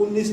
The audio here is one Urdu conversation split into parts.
19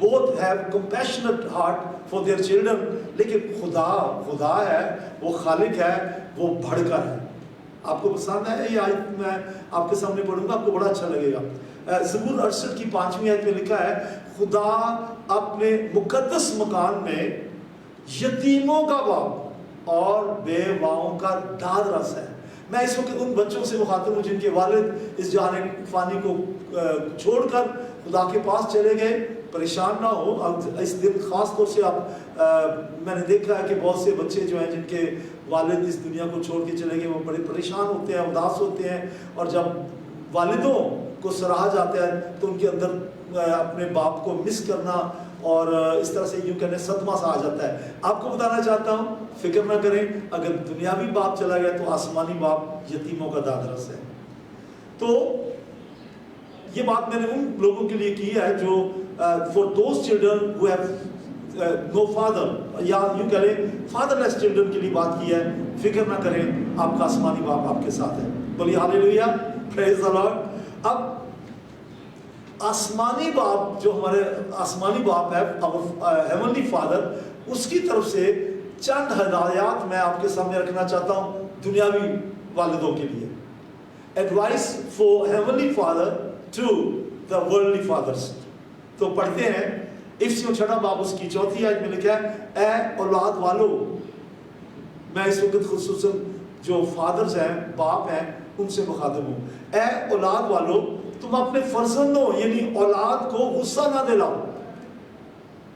both have compassionate heart for their children. لیکن خدا ہے, وہ خالق ہے, وہ بڑھ کر ہے. آپ کو پسند ہے یہ آیت؟ میں آپ کے سامنے پڑھوں گا, آپ کو بڑا اچھا لگے گا. زبور 68 کی 5ویں آیت میں لکھا ہے, خدا اپنے مقدس مکان میں یتیموں کا باپ اور بیواؤں کا داد رس ہے. میں اس وقت ان بچوں سے مخاطب ہوں جن کے والد اس جہان فانی کو چھوڑ کر خدا کے پاس چلے گئے. پریشان نہ ہو اس دن, خاص طور سے آپ میں نے دیکھا ہے کہ بہت سے بچے جو ہیں جن کے والد اس دنیا کو چھوڑ کے چلے گئے, وہ بڑے پریشان ہوتے ہیں, اداس ہوتے ہیں, اور جب والدوں کو سراہا جاتا ہے تو ان کے اندر اپنے باپ کو مس کرنا اور اس طرح سے یوں کہنے صدمہ سا آ جاتا ہے. آپ کو بتانا چاہتا ہوں, فکر نہ کریں, اگر دنیاوی باپ چلا گیا تو آسمانی باپ یتیموں کا داد رس ہے. تو یہ بات میں نے ان لوگوں کے لیے کی ہے جو for those children who have no father, یا یوں کہہ لیں fatherless children کے لیے بات کی ہے. فکر نہ کریں, آپ کا آسمانی باپ آپ کے ساتھ ہے. بولیے ہاللیلویا, praise the Lord. اب آسمانی باپ جو ہمارے آسمانی باپ ہے, heavenly father, اس کی طرف سے چند ہدایات میں آپ کے سامنے رکھنا چاہتا ہوں دنیاوی والدوں کے لیے. Advice for heavenly father to the worldly fathers. تو پڑھتے ہیں افسیوں 6 باب اس کی 4 آیت میں لکھا ہے, اے اولاد والو. میں اس وقت خصوصاً جو فادرز ہیں, باپ ہیں, ان سے مخاطب ہوں. اے اولاد والو, تم اپنے فرزندوں یعنی اولاد کو غصہ نہ دلاؤ.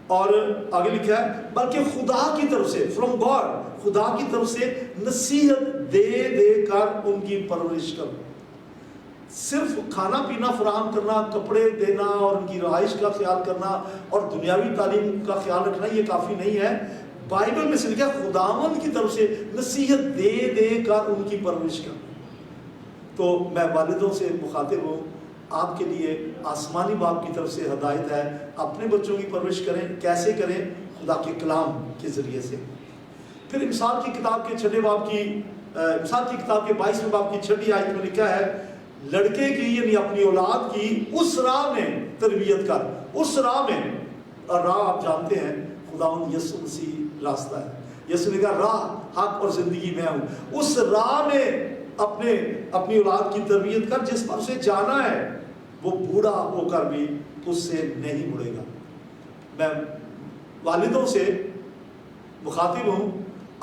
اور آگے لکھا ہے بلکہ خدا کی طرف سے, فرام گاڈ, خدا کی طرف سے نصیحت دے دے کر ان کی پرورش کرو. صرف کھانا پینا فراہم کرنا, کپڑے دینا اور ان کی رہائش کا خیال کرنا اور دنیاوی تعلیم کا خیال رکھنا یہ کافی نہیں ہے. بائبل میں سے لکھا ہے خداوند کی طرف سے نصیحت دے دے کر ان کی پرورش کرنا. تو میں والدوں سے مخاطب ہوں, آپ کے لیے آسمانی باپ کی طرف سے ہدایت ہے, اپنے بچوں کی پرورش کریں. کیسے کریں؟ خدا کے کلام کے ذریعے سے. پھر مثال کی کتاب کے 6 باب کی مثال کی کتاب کے 22ویں باب کی 6 آیت میں لکھا ہے, لڑکے کی یعنی اپنی اولاد کی اس راہ میں تربیت کر. اس راہ میں, اور راہ آپ جانتے ہیں خداوند یسوع مسیح راستہ ہے. یسوع نے کہا راہ حق اور زندگی میں ہوں. اس راہ میں اپنی اولاد کی تربیت کر جس پر اسے جانا ہے. وہ بوڑھا ہو کر بھی اس سے نہیں مڑے گا. میں والدوں سے مخاطب ہوں,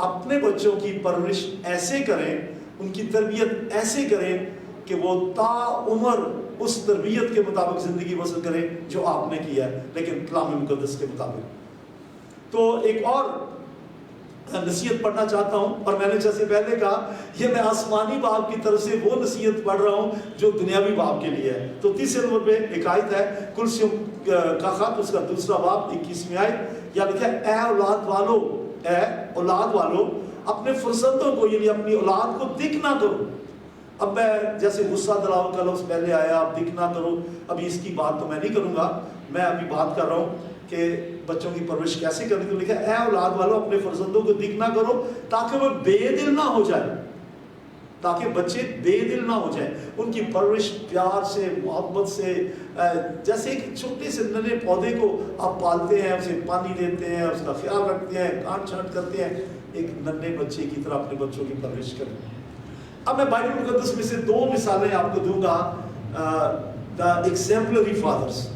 اپنے بچوں کی پرورش ایسے کریں, ان کی تربیت ایسے کریں کہ وہ تا عمر اس تربیت کے مطابق زندگی بسر کریں جو آپ نے کیا ہے, لیکن کلام مقدس کے مطابق. تو ایک اور نصیحت پڑھنا چاہتا ہوں, اور میں نے جیسے پہلے کہا یہ میں آسمانی باپ کی طرف سے وہ نصیحت پڑھ رہا ہوں جو دنیاوی باپ کے لیے ہے. تو 30 نمبر پہ ایک آیت ہے کلسیوں کا خط, اس کا 2 باب 21ویں آیت. یا لکھا ہے اے اولاد والو, اے اولاد والو اپنے فرزندوں کو یعنی اپنی اولاد کو دکھ نہ کرو. اب میں جیسے غصہ دلاؤ کا لفظ پہلے آیا, اب دکھ نہ کرو, ابھی اس کی بات تو میں نہیں کروں گا. میں ابھی بات کر رہا ہوں کہ بچوں کی پرورش کیسے کرنی. تو لکھا ہے اے اولاد والو اپنے فرزندوں کو دکھ نہ کرو تاکہ وہ بے دل نہ ہو جائے, تاکہ بچے بے دل نہ ہو جائیں. ان کی پرورش پیار سے, محبت سے, جیسے ایک چھوٹے سے ننے پودے کو آپ پالتے ہیں, اسے پانی دیتے ہیں, اس کا خیال رکھتے ہیں, کاٹ چھانٹ کرتے ہیں, ایک ننے بچے کی طرح اپنے بچوں کی پرورش کریں. اب میں بائبل مقدس میں سے 2 مثالیں آپ کو دوں گا, دا ایگزمپلری فادرز.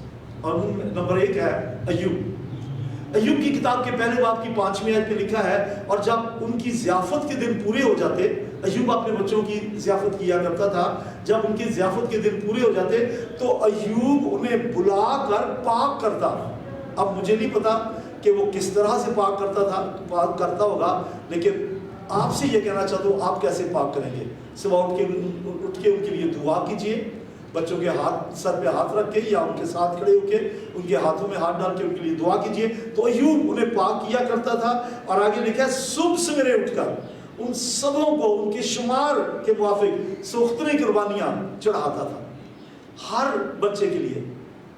اور نمبر 1 ہے ایوب. ایوب کی کتاب کے پہلے باب کی 5ویں آیت میں لکھا ہے, اور جب ان کی ضیافت کے دن پورے ہو جاتے, ایوب اپنے بچوں کی ضیافت کیا کرتا تھا, جب ان کی ضیافت کے دن پورے ہو جاتے تو ایوب انہیں بلا کر پاک کرتا. اب مجھے نہیں پتا کہ وہ کس طرح سے پاک کرتا ہوگا, لیکن آپ سے یہ کہنا چاہتا ہوں آپ کیسے پاک کریں گے. صبح اٹھ کے ان کے لیے دعا کیجئے, بچوں کے ہاتھ سر پہ ہاتھ رکھ کے یا ان کے ساتھ کھڑے ہو کے ان کے ہاتھوں میں ہاتھ ڈال کے ان کے لیے دعا کیجئے. تو ایوب انہیں پاک کیا کرتا تھا. اور آگے لکھا ہے صبح سویرے اٹھ کر ان سبوں کو ان کے شمار کے موافق سختنی قربانیاں چڑھاتا تھا ہر بچے کے لیے.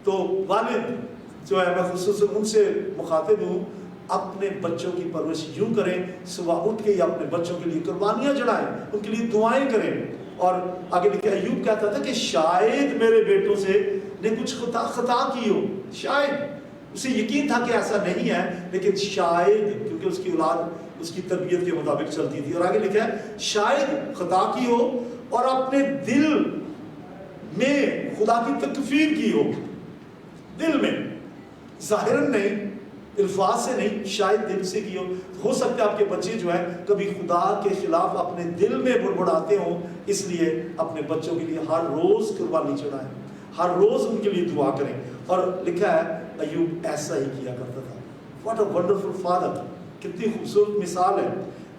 تو والد جو ہے میں خصوصاً ان سے مخاطب ہوں, اپنے بچوں کی پرورش یوں کریں, صبح اٹھ کے یا اپنے بچوں کے لیے قربانیاں چڑھائیں, ان کے لیے دعائیں کریں. اور آگے لکھا ہے ایوب کہتا تھا کہ شاید میرے بیٹوں سے نے کچھ خطا کی ہو, شاید اسے یقین تھا کہ ایسا نہیں ہے، لیکن شاید کیونکہ اس کی اولاد اس کی تربیت کے مطابق چلتی تھی. اور آگے لکھا ہے شاید خطا کی ہو اور اپنے دل میں خدا کی تکفیر کی ہو، دل میں، ظاہراً نہیں، الفاظ سے نہیں، شاید دل سے کی ہو سکتا ہے آپ کے بچے جو ہیں کبھی خدا کے خلاف اپنے دل میں بڑبڑاتے ہوں، اس لیے اپنے بچوں کے لیے ہر روز قربانی چڑھائیں، ہر روز ان کے لیے دعا کریں. اور لکھا ہے ایوب ایسا ہی کیا کرتا تھا. واٹ اے ونڈرفل فادر، کتنی خوبصورت مثال ہے.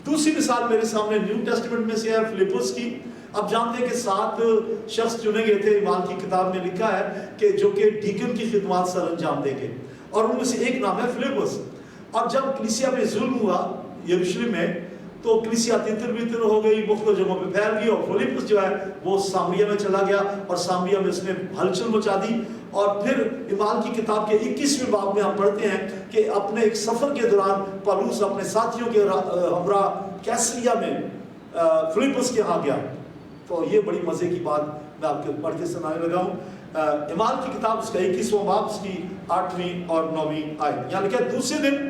دوسری مثال میرے سامنے نیو ٹیسٹمنٹ میں سے ہے فلپس کی. آپ جانتے ہیں کہ 7 شخص چنے گئے تھے، ایمان کی کتاب میں لکھا ہے کہ جو کہ ڈیکن کی خدمات سر انجام دیں گے، اور ان میں سے ایک نام ہے فلپس. اور جب کلیسیا پہ ظلم ہوا یروشلم میں تو کلیسیا تتر بتر ہو گئی، مختلف جگہوں پہ پھیل گئی، اور فلپس جو ہے وہ سامریا میں چلا گیا اور سامریا میں اس نے ہلچل مچا دی. اور پھر ایمان کی کتاب کے 21ویں باب میں ہم پڑھتے ہیں کہ اپنے ایک سفر کے دوران پالوس اپنے ساتھیوں کے ہمراہ کیسریا میں فلپس کے ہاں گیا. تو یہ بڑی مزے کی بات میں آپ کو پڑھ کے سنانے لگا ہوں. ایمان کی کتاب اس کا 21واں باب اس کی 8ویں اور 9ویں آیت. یہاں لکھا ہے دوسرے دن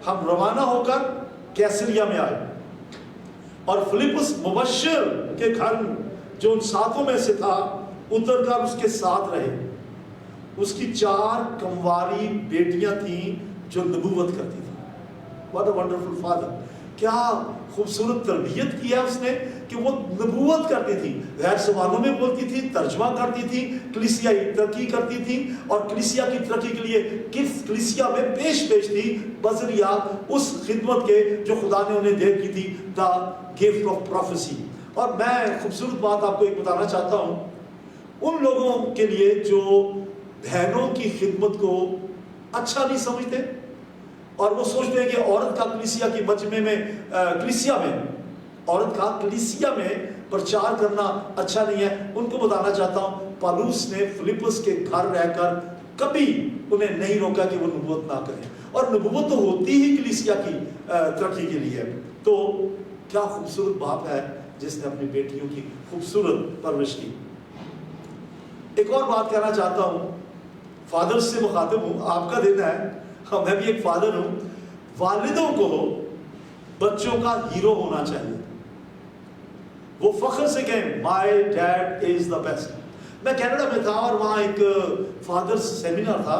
ہم روانہ ہو کر کیسریا میں آئے اور فلپس مبشر کے گھر جو ان 7 میں سے تھا اتر کر اس کے ساتھ رہے. اس کی 4 کمواری بیٹیاں تھیں جو نبوت کرتی تھیں. What a wonderful father. کیا خوبصورت تربیت کیا اس نے کہ وہ نبوت کرتی تھی، غیر زبانوں میں بولتی تھی، ترجمہ کرتی تھی، کلیسیائی ترقی کرتی تھی، اور کلیسیا کی ترقی کے لیے کلیسیا میں پیش تھی بذریعہ اس خدمت کے جو خدا نے انہیں دے کی تھی، دا گفٹ آف پروفیسی. اور میں خوبصورت بات آپ کو ایک بتانا چاہتا ہوں ان لوگوں کے لیے جو بہنوں کی خدمت کو اچھا نہیں سمجھتے اور وہ سوچتے ہیں کہ عورت کا کلیسیا کی مجمع میں عورت کا کلیسیا میں پرچار کرنا اچھا نہیں ہے. ان کو بتانا چاہتا ہوں پالوس نے فلپس کے گھر رہ کر کبھی انہیں نہیں روکا کہ وہ نبوت نہ کریں، اور نبوت تو ہوتی ہی کلیسیا کی ترقی کے لیے. تو کیا خوبصورت باپ ہے جس نے اپنی بیٹیوں کی خوبصورت پرورش کی. ایک اور بات کہنا چاہتا ہوں، فادر سے مخاطب ہوں، آپ کا دن ہے، میں بھی ایک فادر ہوں. والدوں کو بچوں کا ہیرو ہونا چاہیے. وہ فخر سے کہیں my dad is the best. میں کینیڈا میں تھا اور وہاں ایک فادرز سیمینار تھا،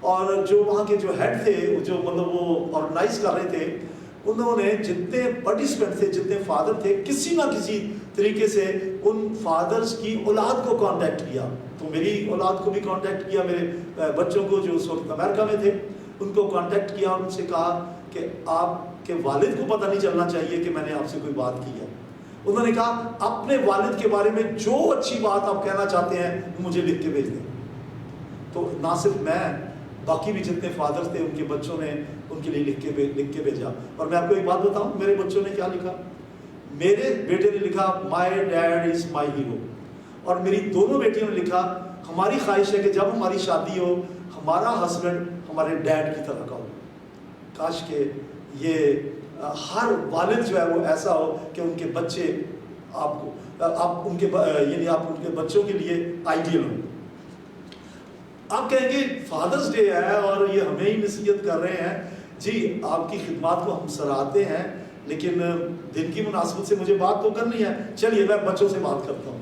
اور جو وہاں کے جو ہیڈ تھے جو مطلب وہ آرگنائز کر رہے تھے، انہوں نے جتنے پارٹیسپینٹ تھے، جتنے فادر تھے، کسی نہ کسی طریقے سے ان فادرز کی اولاد کو کانٹیکٹ کیا. تو میری اولاد کو بھی کانٹیکٹ کیا، میرے بچوں کو جو اس وقت امریکہ میں تھے ان کو کانٹیکٹ کیا، اور ان سے کہا کہ آپ کے والد کو پتہ نہیں چلنا چاہیے کہ میں نے آپ سے کوئی بات کی ہے. انہوں نے کہا اپنے والد کے بارے میں جو اچھی بات آپ کہنا چاہتے ہیں مجھے لکھ کے بھیج دیں. تو نہ صرف میں، باقی بھی جتنے فادر تھے ان کے بچوں نے ان کے لیے لکھ کے بھیجا. اور میں آپ کو ایک بات بتاؤں، میرے بچوں نے کیا لکھا؟ میرے بیٹے نے لکھا my dad is my hero, اور میری دونوں بیٹیوں نے لکھا ہماری خواہش ہے کہ جب ہماری شادی ہو ہمارا ہسبینڈ ہمارے ڈیڈ کی طرح کا ہو. کاش کہ یہ ہر والد جو ہے وہ ایسا ہو کہ ان کے بچے آپ ان کے بچوں کے لیے آئیڈیل ہوں. آپ کہیں گے فادرز ڈے ہے اور یہ ہمیں ہی نصیحت کر رہے ہیں. جی آپ کی خدمات کو ہم سراہتے ہیں، لیکن دن کی مناسبت سے مجھے بات تو کرنی ہے. چلیے میں بچوں سے بات کرتا ہوں.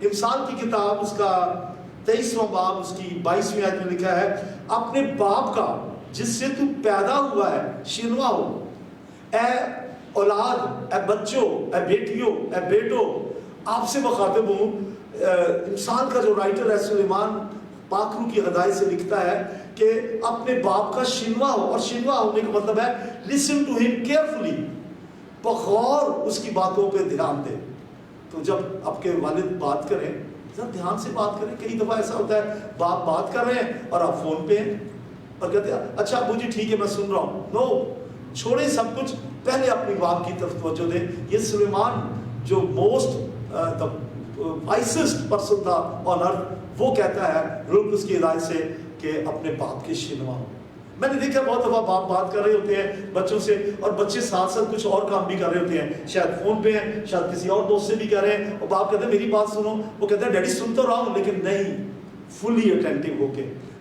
امثال کی کتاب اس کا 23واں باب اس کی 22ویں آیت میں لکھا ہے اپنے باپ کا جس سے تو پیدا ہوا ہے شنوا ہو. اے اولاد، اے بچوں، اے بیٹیوں، اے بیٹوں، آپ سے مخاطب ہوں. امثال کا جو رائٹر ہے سلیمان پاک روح کی ہدایت سے لکھتا ہے کہ اپنے باپ کا شنوا ہو، اور شنوا ہونے کا مطلب ہے listen to him carefully، بغور اس کی باتوں پہ دھیان دے. تو جب آپ کے والد بات کریں ذرا دھیان سے بات کریں. کئی دفعہ ایسا ہوتا ہے باپ بات کر رہے ہیں اور آپ فون پہ ہیں اور کہتے ہیں اچھا ابو جی ٹھیک ہے میں سن رہا ہوں. نو، چھوڑیں سب کچھ، پہلے اپنی باپ کی طرف توجہ دیں. یہ سلیمان جو موسٹ وائسسٹ پرسن تھا آن ارتھ، وہ کہتا ہے روح اس کی ہدایت سے کہ اپنے باپ کے شنوا ہو. میں نے دیکھا بہت دفعہ باپ بات کر رہے ہوتے ہیں بچوں سے، اور بچے ساتھ ساتھ کچھ اور کام بھی کر رہے ہوتے ہیں، شاید فون پہ ہیں، شاید کسی اور دوست سے بھی کہہ رہے ہیں، اور باپ کہتے ہیں میری بات سنو. وہ کہتے ہیں ڈیڈی سن تو رہا ہوں لیکن نہیں، فلی اٹینٹیو ہو کے.